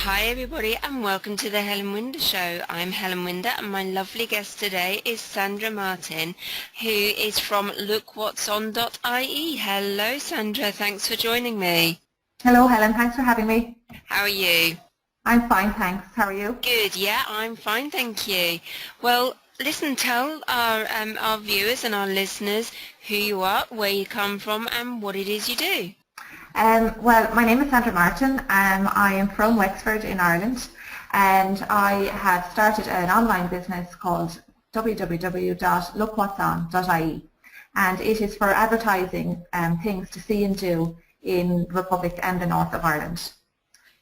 Hi everybody and welcome to the Helen Winder Show. I'm Helen Winder and my lovely guest today is Sandra Martin, who is from LookWhatsOn.ie. Hello Sandra, thanks for joining me. Hello Helen, thanks for having me. How are you? I'm fine, thanks. How are you? Good, yeah, I'm fine, thank you. Well, listen, tell our viewers and our listeners who you are, where you come from and what it is you do. Well, my name is Sandra Martin. I am from Wexford in Ireland, and I have started an online business called www.LookWhatsOn.ie, and it is for advertising things to see and do in the Republic and the north of Ireland.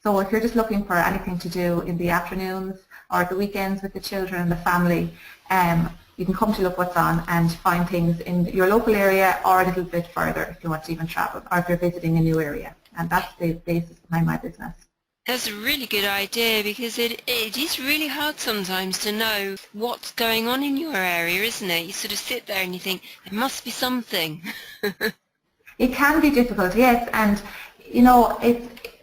So if you're just looking for anything to do in the afternoons or the weekends with the children and the family, you can come to Look What's On and find things in your local area or a little bit further if you want to even travel or if you're visiting a new area. And that's the basis behind my business. That's a really good idea because it is really hard sometimes to know what's going on in your area, isn't it? You sort of sit there and you think, there must be something. It can be difficult, yes, and you know,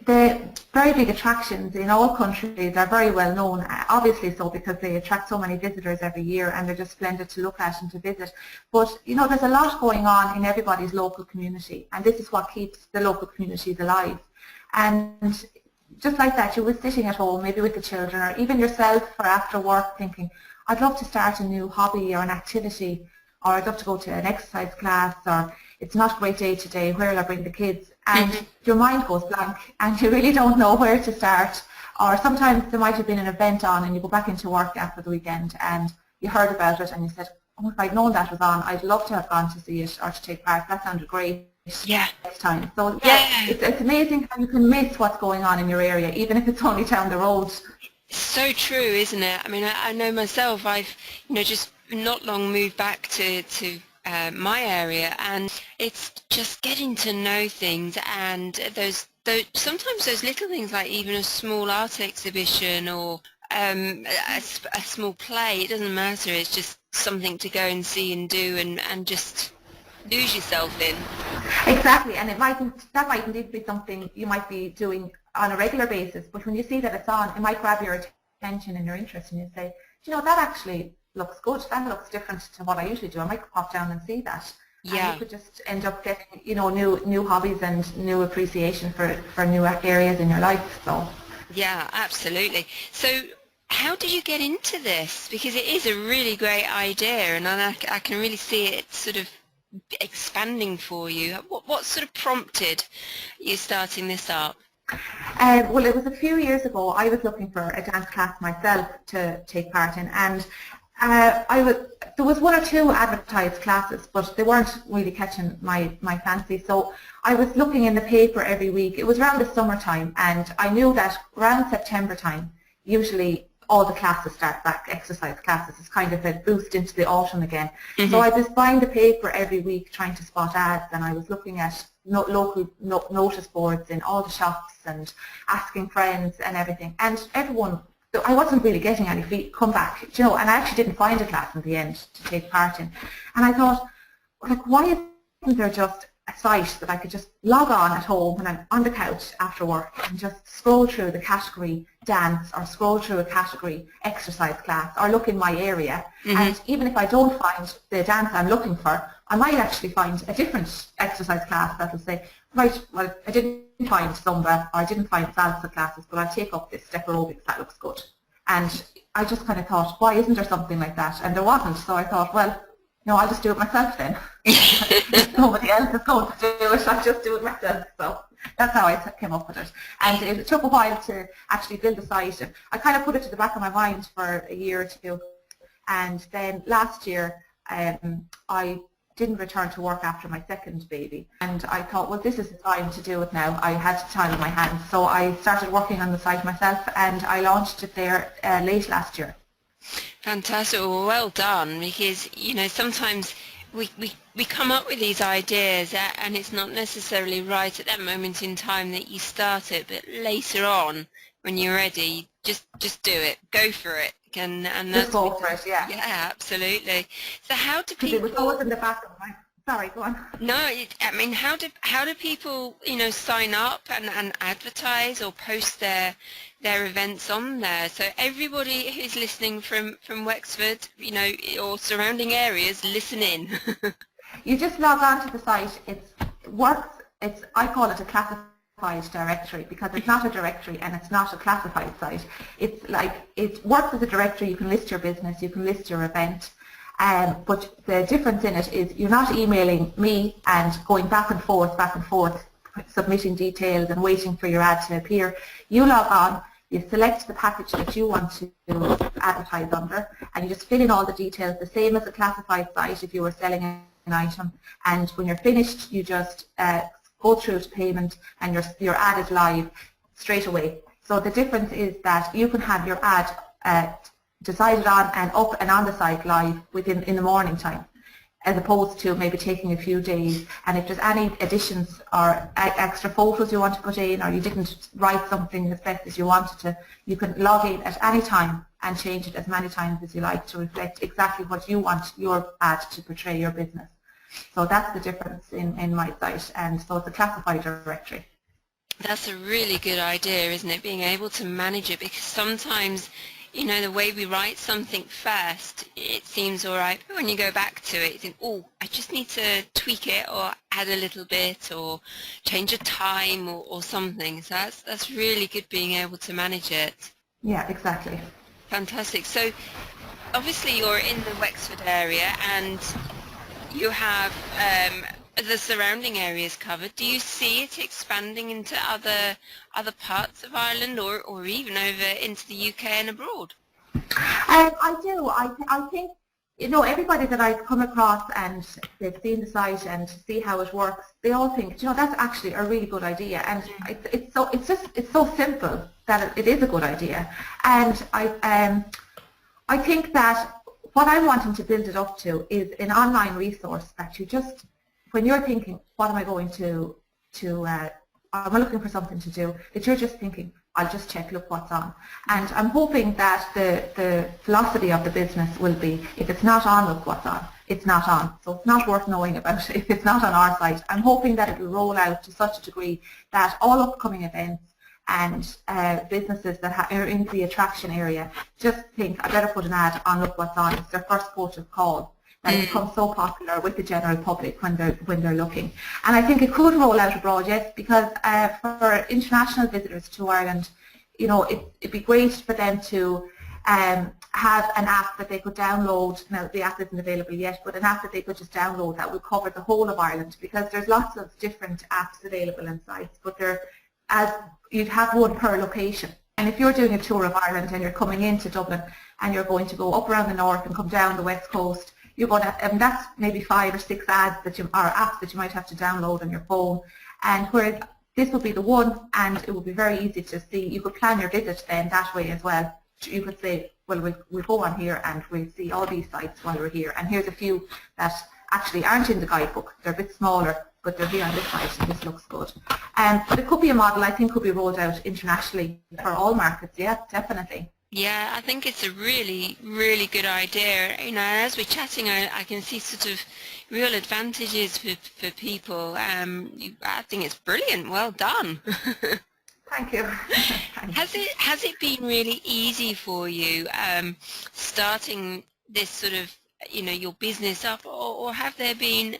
the very big attractions in all countries are very well known, obviously so because they attract so many visitors every year and they're just splendid to look at and to visit. But you know, there's a lot going on in everybody's local community, and this is what keeps the local communities alive. And just like that, you were sitting at home, maybe with the children or even yourself or after work thinking, I'd love to start a new hobby or an activity, or I'd love to go to an exercise class, or it's not a great day today, where will I bring the kids? And your mind goes blank and you really don't know where to start. Or sometimes there might have been an event on and you go back into work after the weekend and you heard about it and you said, oh, if I'd known that was on, I'd love to have gone to see it or to take part. That sounded great. Yeah. Next time. So yeah, it's amazing how you can miss what's going on in your area, even if it's only down the road. So true, isn't it? I mean, I know myself, I've just not long moved back to my area, and it's just getting to know things, and those sometimes those little things like even a small art exhibition or a small play, it doesn't matter, it's just something to go and see and do and just lose yourself in. Exactly, and that might indeed be something you might be doing on a regular basis, but when you see that it's on, it might grab your attention and your interest and you say, you know, that actually looks good, that looks different to what I usually do, I might pop down and see that. Yeah. And you could just end up getting, you know, new hobbies and new appreciation for new areas in your life. So yeah, absolutely. So how did you get into this? Because it is a really great idea, and I can really see it sort of expanding for you. What sort of prompted you starting this up? Well, it was a few years ago. I was looking for a dance class myself to take part in, and there was one or two advertised classes, but they weren't really catching my fancy. So I was looking in the paper every week. It was around the summertime, and I knew that around September time, usually all the classes start back, exercise classes. It's kind of a boost into the autumn again. So I was buying the paper every week trying to spot ads, and I was looking at local notice boards in all the shops and asking friends and everything. And everyone, I wasn't really getting any comeback, you know, and I actually didn't find a class in the end to take part in. And I thought, like, why isn't there just a site that I could just log on at home when I'm on the couch after work and just scroll through the category dance or scroll through a category exercise class or look in my area, and even if I don't find the dance I'm looking for, I might actually find a different exercise class that will say, right, well, I didn't find Zumba or I didn't find salsa classes, but I'll take up this step aerobics, that looks good. And I just kind of thought, why isn't there something like that? And there wasn't, so I thought, well, no, I'll just do it myself then. Nobody else is going to do it, I'll just do it myself. So that's how I came up with it. And it took a while to actually build the site. I kind of put it to the back of my mind for a year or two. And then last year, I didn't return to work after my second baby. And I thought, well, this is the time to do it now. I had time on my hands. So I started working on the site myself, and I launched it there late last year. Fantastic. Well done, because sometimes we come up with these ideas and it's not necessarily right at that moment in time that you start it, but later on when you're ready, just do it, go for it, and just go for it. Yeah, absolutely. So how do people? It was always in the back of my Sorry, go on. No, I mean, how do people, sign up and advertise or post their events on there? So everybody who's listening from Wexford, or surrounding areas, listen in. You just log on to the site. I call it a classified directory because it's not a directory and it's not a classified site. It's like, it works as a directory. You can list your business, you can list your event, but the difference in it is you're not emailing me and going back and forth, submitting details and waiting for your ad to appear. You log on, you select the package that you want to advertise under, and you just fill in all the details, the same as a classified site if you were selling an item. And when you're finished, you just go through to payment, and your ad is live straight away. So the difference is that you can have your ad decided on and up and on the site live in the morning time, as opposed to maybe taking a few days. And if there's any additions or extra photos you want to put in, or you didn't write something as best as you wanted to, you can log in at any time and change it as many times as you like to reflect exactly what you want your ad to portray your business. So that's the difference in my site, and so it's a classified directory. That's a really good idea, isn't it, being able to manage it, because sometimes, the way we write something first, it seems all right, but when you go back to it, you think, oh, I just need to tweak it or add a little bit or change a time or something. So that's really good being able to manage it. Yeah, exactly. Fantastic. So obviously you're in the Wexford area and you have the surrounding areas covered. Do you see it expanding into other parts of Ireland or even over into the UK and abroad? I do. I think, everybody that I've come across and they've seen the site and see how it works, they all think, that's actually a really good idea. And it's so simple that it is a good idea. And I think that what I'm wanting to build it up to is an online resource that you just, when you're thinking, what am I going to am I looking for something to do, that you're just thinking, I'll just check LookWhatsOn. And I'm hoping that the philosophy of the business will be, if it's not on LookWhatsOn, it's not on. So it's not worth knowing about it if it's not on our site. I'm hoping that it will roll out to such a degree that all upcoming events and businesses that are in the attraction area just think, I better put an ad on LookWhatsOn. It's their first port of call. That it becomes so popular with the general public when they're looking. And I think it could roll out abroad, yes, because for international visitors to Ireland, it'd be great for them to have an app that they could download. Now the app isn't available yet, but an app that they could just download that would cover the whole of Ireland, because there's lots of different apps available in sites, but you'd have one per location. And if you're doing a tour of Ireland and you're coming into Dublin and you're going to go up around the north and come down the west coast, you're going to, and that's maybe 5 or 6 apps that you might have to download on your phone. And whereas this would be the one, and it would be very easy to see. You could plan your visit then that way as well. You could say, well, we'll go on here and we'll see all these sites while we're here. And here's a few that actually aren't in the guidebook. They're a bit smaller, but they're here on this site, and this looks good. But it could be a model I think could be rolled out internationally for all markets. Yeah, definitely. Yeah, I think it's a really, really good idea. As we're chatting, I can see sort of real advantages for people. I think it's brilliant. Well done. Thank you. Has it been really easy for you starting this sort of your business up, or have there been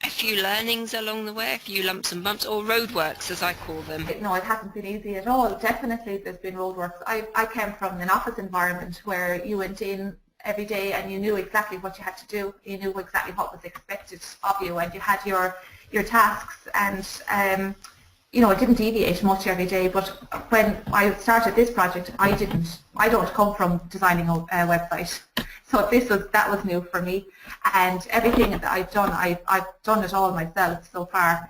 a few learnings along the way, a few lumps and bumps, or roadworks as I call them? No, it hasn't been easy at all. Definitely there's been roadworks. I came from an office environment where you went in every day and you knew exactly what you had to do. You knew exactly what was expected of you, and you had your tasks, and it didn't deviate much every day. But when I started this project, I don't come from designing a website. So that was new for me, and everything that I've done it all myself so far,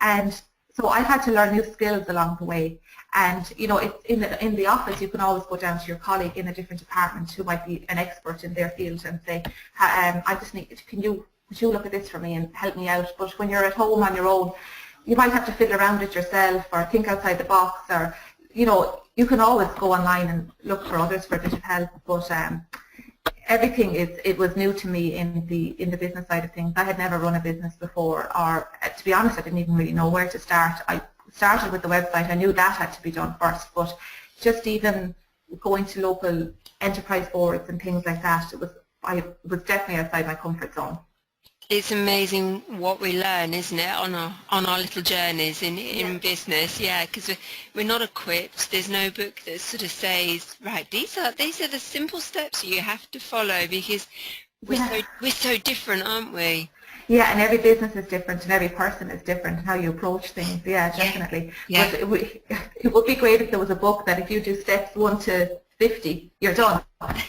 and so I've had to learn new skills along the way. And it's in the office, you can always go down to your colleague in a different department who might be an expert in their field and say, I just need, would you look at this for me and help me out? But when you're at home on your own, you might have to fiddle around it yourself or think outside the box, or you can always go online and look for others for a bit of help. But it was new to me in the business side of things. I had never run a business before, or to be honest, I didn't even really know where to start. I started with the website. I knew that had to be done first, but just even going to local enterprise boards and things like that, I was definitely outside my comfort zone. It's amazing what we learn, isn't it, on our little journeys in business? Yeah, because we're not equipped. There's no book that sort of says, right, these are the simple steps you have to follow, because we're so different, aren't we? Yeah, and every business is different, and every person is different, and how you approach things. Yeah, definitely. Yeah. But it would be great if there was a book that if you do steps 1 to 50, you're done,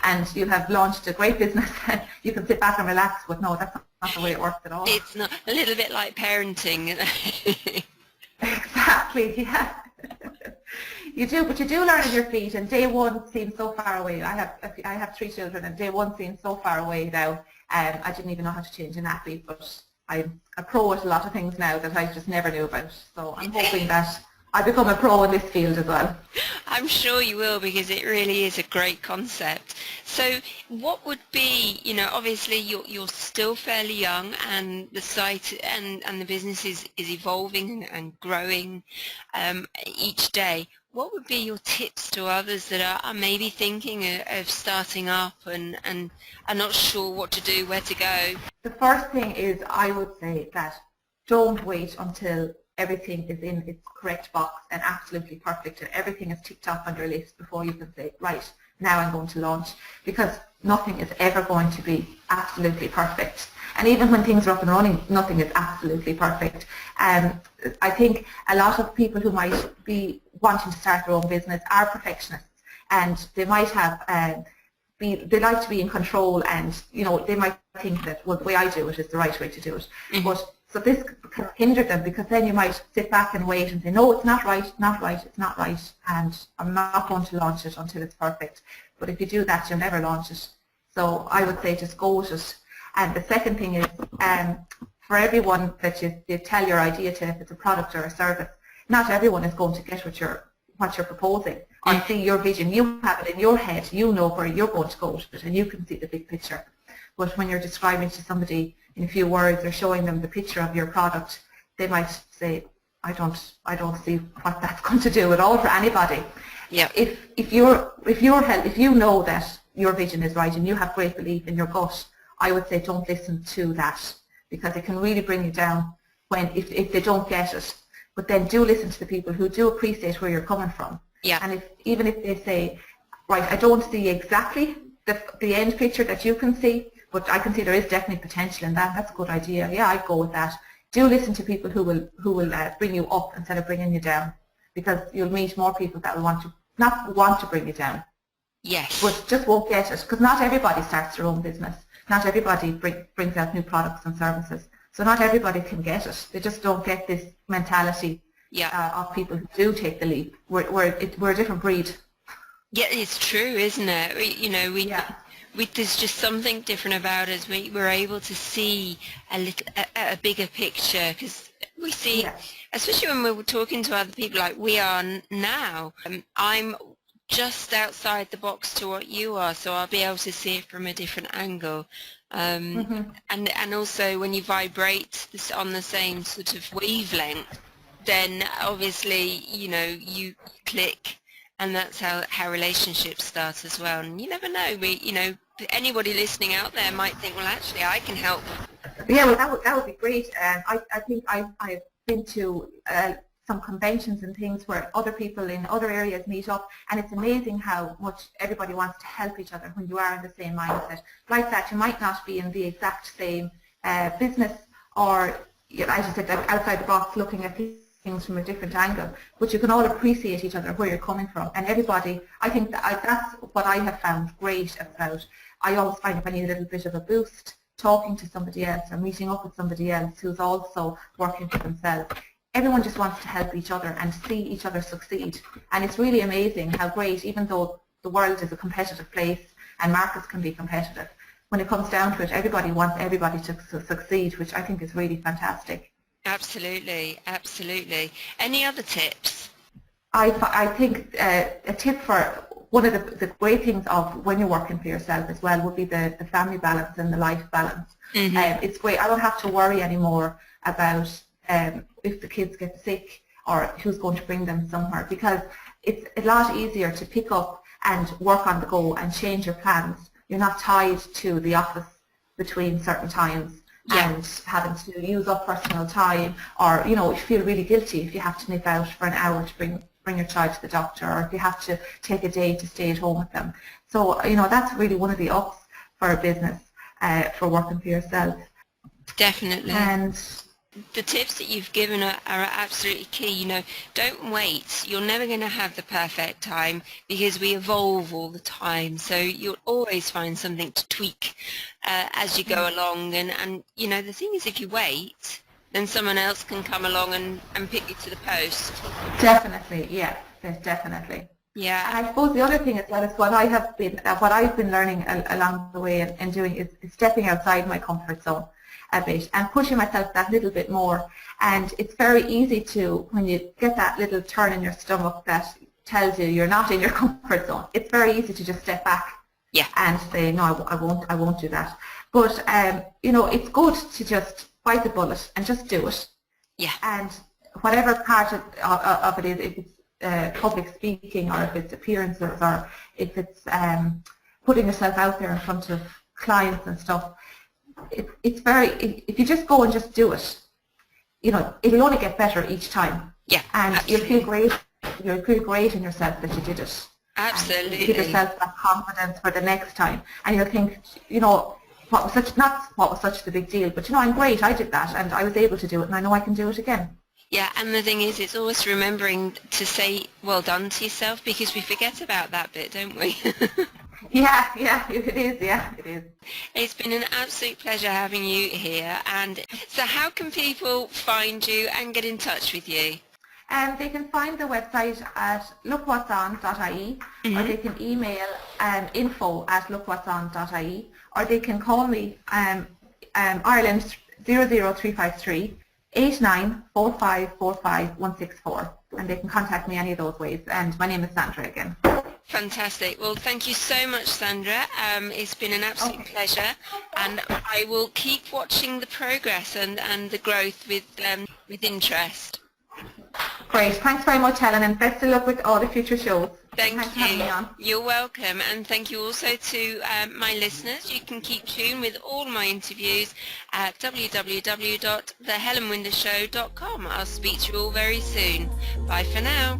and you have launched a great business. And you can sit back and relax. But no, that's not the way it works at all. It's not, a little bit like parenting. Exactly. Yeah. You do, but you do learn at your feet, and day one seems so far away. I have 3 children, and day one seems so far away now. I didn't even know how to change an nappy, but I'm a pro at a lot of things now that I just never knew about. So I'm hoping that I become a pro in this field as well. I'm sure you will, because it really is a great concept. So what would be, obviously you're still fairly young, and the site and the business is evolving and growing each day. What would be your tips to others that are maybe thinking of starting up and are not sure what to do, where to go? The first thing is, I would say that don't wait until everything is in its correct box and absolutely perfect and everything is ticked off on your list before you can say, right, now I'm going to launch, because nothing is ever going to be absolutely perfect. And even when things are up and running, nothing is absolutely perfect. I think a lot of people who might be wanting to start their own business are perfectionists, and they might have they like to be in control, and they might think that, well, the way I do it is the right way to do it. Mm-hmm. But so this can hinder them, because then you might sit back and wait and say, no, it's not right, it's not right, and I'm not going to launch it until it's perfect. But if you do that, you'll never launch it. So I would say just go with it. And the second thing is, for everyone that you tell your idea to, if it's a product or a service, not everyone is going to get what you're proposing or see your vision. You have it in your head, you know where you're going to go with it, and you can see the big picture. But when you're describing to somebody in a few words or showing them the picture of your product, they might say, I don't see what that's going to do at all for anybody. Yeah. If you know that your vision is right and you have great belief in your gut, I would say don't listen to that, because it can really bring you down if they don't get it. But then do listen to the people who do appreciate where you're coming from. Yeah. And even if they say, right, I don't see exactly the end picture that you can see, but I can see there is definitely potential in that. That's a good idea. Yeah, I'd go with that. Do listen to people who will bring you up instead of bringing you down, because you'll meet more people that will not want to bring you down. Yes. But just won't get it, because not everybody starts their own business. Not everybody brings out new products and services. So not everybody can get it. They just don't get this mentality of people who do take the leap. We're a different breed. Yeah, it's true, isn't it? There's just something different about us. We're able to see a bigger picture, because we see, especially when we're talking to other people like we are now. I'm just outside the box to what you are, so I'll be able to see it from a different angle. And also when you vibrate on the same sort of wavelength, then obviously you click, and that's how relationships start as well. And you never know, anybody listening out there might think, well, actually I can help. Yeah, well, that would be great. I think I've been to some conventions and things where other people in other areas meet up, and it's amazing how much everybody wants to help each other when you are in the same mindset. Like that, you might not be in the exact same business, or as you said, outside the box, looking at things from a different angle, but you can all appreciate each other where you're coming from. And everybody, I think that's what I have found great about. I always find if I need a little bit of a boost, talking to somebody else or meeting up with somebody else who's also working for themselves. Everyone just wants to help each other and see each other succeed. And it's really amazing how great, even though the world is a competitive place and markets can be competitive, when it comes down to it, everybody wants everybody to succeed, which I think is really fantastic. Absolutely, absolutely. Any other tips? I think a tip for one of the great things of when you're working for yourself as well would be the family balance and the life balance. It's great. I don't have to worry anymore about if the kids get sick or who's going to bring them somewhere, because it's a lot easier to pick up and work on the go and change your plans. You're not tied to the office between certain times and having to use up personal time, or you feel really guilty if you have to nip out for an hour to bring your child to the doctor, or if you have to take a day to stay at home with them. So that's really one of the ups for a business, for working for yourself. Definitely. And the tips that you've given are absolutely key. Don't wait. You're never going to have the perfect time, because we evolve all the time. So you'll always find something to tweak as you go along. And the thing is, if you wait, then someone else can come along and pick you to the post. Definitely, yeah, definitely. Yeah. And I suppose the other thing as well is what I've been learning along the way and doing is stepping outside my comfort zone a bit and pushing myself that little bit more. And it's very easy to, when you get that little turn in your stomach that tells you you're not in your comfort zone, it's very easy to just step back and say, no, I won't do that. But it's good to just bite the bullet and just do it. Yeah. And whatever part of it is, if it's public speaking, or if it's appearances, or if it's putting yourself out there in front of clients and stuff, it's if you just go and just do it, it'll only get better each time. Yeah. And absolutely. You'll feel great in yourself that you did it. Absolutely. And give yourself that confidence for the next time, and you'll think, what was such the big deal, but I'm great, I did that, and I was able to do it, and I know I can do it again. Yeah, and the thing is, it's always remembering to say well done to yourself, because we forget about that bit, don't we? Yeah, it is. It's been an absolute pleasure having you here. And so how can people find you and get in touch with you? They can find the website at LookWhatsOn.ie, or they can email info@LookWhatsOn.ie, or they can call me Ireland 00353 894545 and they can contact me any of those ways. And my name is Sandra again. Fantastic. Well, thank you so much, Sandra. It's been an absolute pleasure, and I will keep watching the progress and the growth with interest. Great. Thanks very much, Helen, and best of luck with all the future shows. Thanks for having me on. You're welcome, and thank you also to my listeners. You can keep tuned with all my interviews at www.thehelenwindershow.com. I'll speak to you all very soon. Bye for now.